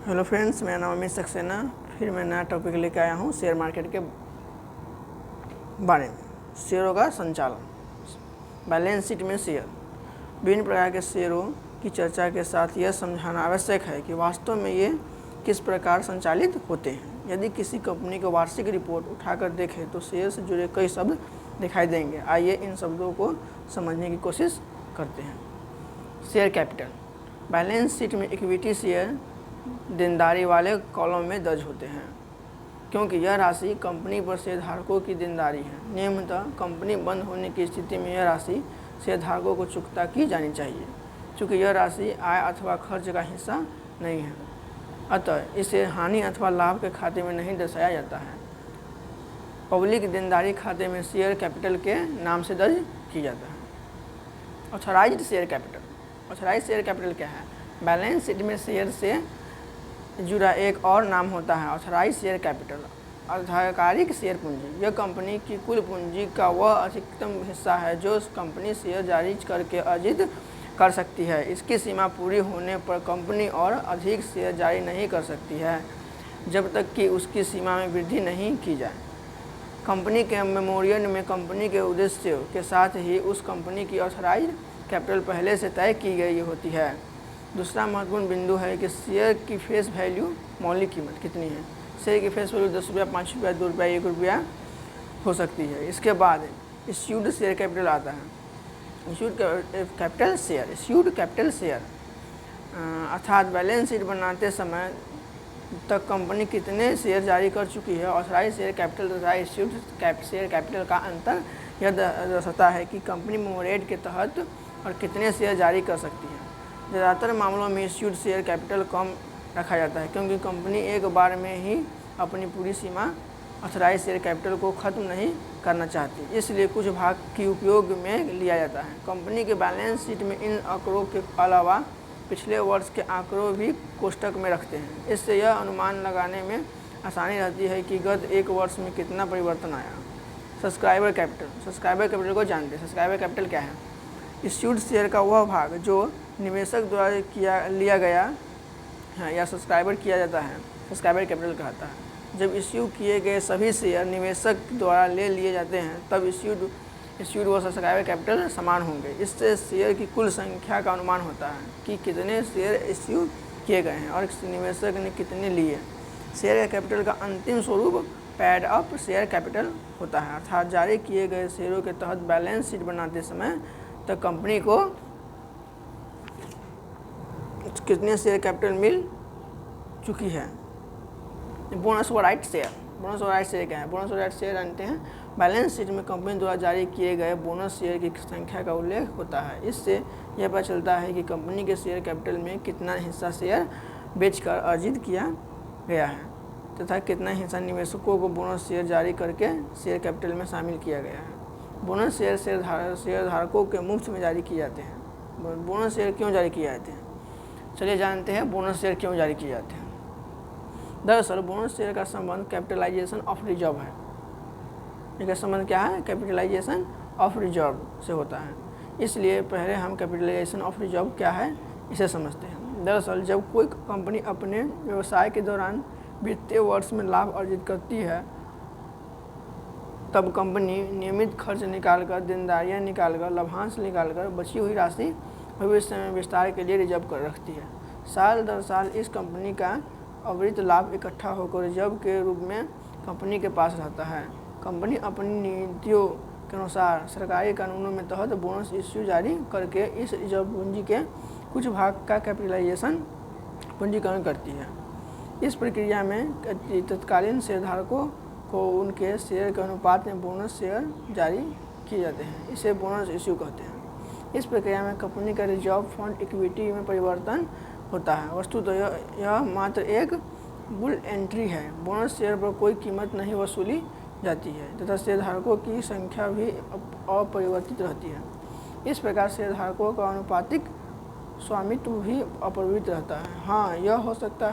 Hello friends, मेरा नाम अमित सक्सेना। फिर मैं नया टॉपिक लेकर आया हूँ शेयर मार्केट के बारे में। शेयरों का संचालन, बैलेंस शीट में शेयर। विभिन्न प्रकार के शेयरों की चर्चा के साथ यह समझाना आवश्यक है कि वास्तव में ये किस प्रकार संचालित होते हैं। यदि किसी कंपनी की वार्षिक रिपोर्ट उठाकर देखें तो शेयर से जुड़े कई शब्द दिखाई देंगे। आइए इन शब्दों को समझने की कोशिश करते हैं। Share capital. बैलेंस शीट में इक्विटी शेयर देनदारी वाले कॉलम में दर्ज होते हैं, क्योंकि यह राशि कंपनी पर शेयरधारकों की देनदारी है। नियमितः कंपनी बंद होने की स्थिति में यह राशि शेयरधारकों को चुकता की जानी चाहिए। चूँकि यह राशि आय अथवा खर्च का हिस्सा नहीं है, अतः इसे हानि अथवा लाभ के खाते में नहीं दर्शाया जाता है। पब्लिक देनदारी खाते में शेयर कैपिटल के नाम से दर्ज की जाता है। Authorised share capital. Authorised share capital क्या है? बैलेंस शीट में शेयर से जुड़ा एक और नाम होता है ऑथराइज शेयर कैपिटल, आधिकारिक शेयर पूंजी। यह कंपनी की कुल पूंजी का वह अधिकतम हिस्सा है जो कंपनी शेयर जारी करके अर्जित कर सकती है। इसकी सीमा पूरी होने पर कंपनी और अधिक शेयर जारी नहीं कर सकती है, जब तक कि उसकी सीमा में वृद्धि नहीं की जाए। कंपनी के मेमोरियल में कंपनी के उद्देश्य के साथ ही उस कंपनी की ऑथराइज कैपिटल पहले से तय की गई होती है। दूसरा महत्वपूर्ण बिंदु है कि शेयर की फेस वैल्यू, मौलिक कीमत कितनी है। शेयर की फेस वैल्यू 10 रुपया, 5 रुपया, 2 रुपया, 1 रुपया हो सकती है। इसके बाद इश्यूड शेयर कैपिटल आता है। Issued capital share, issued capital share अर्थात बैलेंस शीट बनाते समय तक कंपनी कितने शेयर जारी कर चुकी है। ऑथराइज शेयर कैपिटल तथा इश्यूड शेयर कैपिटल का अंतर यह दर्शाता है कि कंपनी मेमोरियल के तहत और कितने शेयर जारी कर सकती है। ज़्यादातर मामलों में इश्यूड शेयर कैपिटल कम रखा जाता है, क्योंकि कंपनी एक बार में ही अपनी पूरी सीमा ऑथराइज शेयर कैपिटल को ख़त्म नहीं करना चाहती, इसलिए कुछ भाग की उपयोग में लिया जाता है। कंपनी के बैलेंस शीट में इन आंकड़ों के अलावा पिछले वर्ष के आंकड़ों भी कोष्ठक में रखते हैं। इससे यह अनुमान लगाने में आसानी रहती है कि गत एक वर्ष में कितना परिवर्तन आया। Subscriber capital. सब्सक्राइबर कैपिटल को जानते हैं। सब्सक्राइबर कैपिटल क्या है? इश्यूड शेयर का वह भाग जो निवेशक द्वारा लिया गया है या सब्सक्राइबर किया जाता है, सब्सक्राइबर कैपिटल कहता है। जब इश्यू किए गए सभी शेयर निवेशक द्वारा ले लिए जाते हैं तब इश्यूड व सब्सक्राइबर कैपिटल समान होंगे। इससे शेयर की कुल संख्या का अनुमान होता है कि कितने शेयर इश्यू किए गए हैं और निवेशक ने कितने लिए। शेयर कैपिटल का अंतिम स्वरूप पेड अप शेयर कैपिटल होता है, अर्थात जारी किए गए शेयरों के तहत बैलेंस शीट बनाते समय तक कंपनी को कितने शेयर कैपिटल मिल चुकी है। बोनस व राइट शेयर। बोनस और राइट शेयर क्या है? बोनस और राइट शेयर जानते हैं। बैलेंस शीट में कंपनी द्वारा जारी किए गए बोनस शेयर की संख्या का उल्लेख होता है। इससे यह पता चलता है कि कंपनी के शेयर कैपिटल में कितना हिस्सा शेयर बेचकर अर्जित किया गया है तथा कितना हिस्सा निवेशकों को बोनस शेयर जारी करके शेयर कैपिटल में शामिल किया गया है। बोनस शेयर शेयरधारकों के मुफ्त में जारी किए जाते हैं। बोनस शेयर क्यों जारी किए जाते हैं? चलिए जानते हैं बोनस शेयर क्यों जारी किए जाते हैं। दरअसल बोनस शेयर का संबंध कैपिटलाइजेशन ऑफ रिजर्व है। इसका संबंध क्या है? कैपिटलाइजेशन ऑफ रिजर्व से होता है। इसलिए पहले हम कैपिटलाइजेशन ऑफ रिजर्व क्या है इसे समझते हैं। दरअसल जब कोई कंपनी अपने व्यवसाय के दौरान वित्तीय वर्ष में लाभ अर्जित करती है तब कंपनी नियमित खर्च निकालकर, देनदारियां निकालकर, लाभांश निकालकर बची हुई राशि भविष्य में विस्तार के लिए रिजर्व कर रखती है। साल दर साल इस कंपनी का अविरत लाभ इकट्ठा होकर रिजर्व के रूप में कंपनी के पास रहता है। कंपनी अपनी नीतियों के अनुसार सरकारी कानूनों में तहत बोनस इश्यू जारी करके इस रिजर्व पूंजी के कुछ भाग का कैपिटलाइजेशन पूंजीकरण करती है। इस प्रक्रिया में तत्कालीन शेयरधारकों को उनके शेयर के अनुपात में बोनस शेयर जारी किए जाते हैं। इसे बोनस इश्यू कहते हैं। इस प्रक्रिया में कंपनी का रिजर्व फंड इक्विटी में परिवर्तन होता है। वस्तुतः यह मात्र एक बुल एंट्री है। बोनस शेयर पर कोई कीमत नहीं वसूली जाती है तथा शेयरधारकों की संख्या भी अपरिवर्तित रहती है। इस प्रकार शेयरधारकों का अनुपातिक स्वामित्व भी अपरिवर्तित रहता है। हाँ, यह हो सकता है